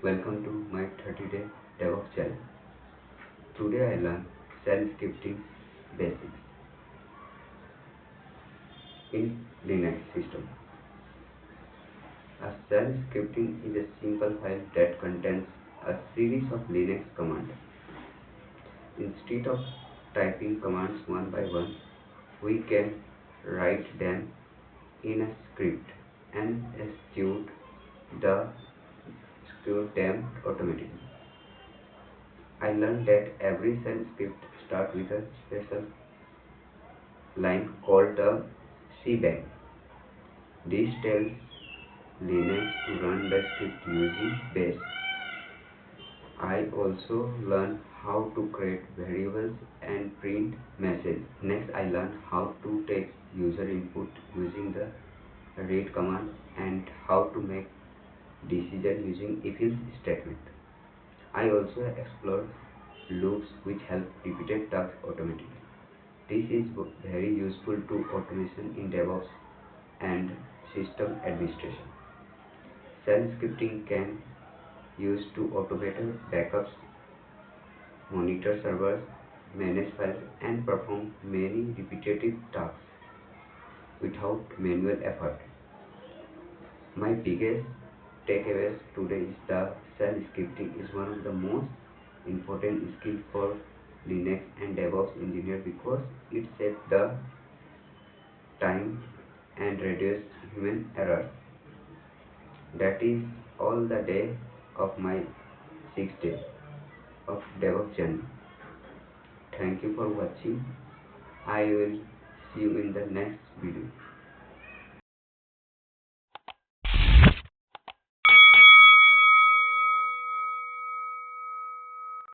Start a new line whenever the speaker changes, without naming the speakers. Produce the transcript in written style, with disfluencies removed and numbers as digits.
Welcome to my 30-day DevOps challenge. Today I learned shell-scripting basics in Linux system. A shell scripting is a simple file that contains a series of Linux commands. Instead of typing commands one by one, we can write them in a script and execute them automatically. I learned that every shell script starts with a special line called the cbang. This tells Linux to run the script using bash. I also learned how to create variables and print messages. Next, I learned how to take user input using the read command and how to make decisions using if-else statement. I also explored loops which help repeated tasks automatically. This is very useful to automation in DevOps and system administration. Shell scripting can used to automate backups, monitor servers, manage files, and perform many repetitive tasks without manual effort. My biggest takeaways today is the shell scripting is one of the most important skills for Linux and DevOps engineer because it saves the time and reduces human errors. That is all the day of my 6 day of DevOps journey. Thank you for watching. I will see you in the next video.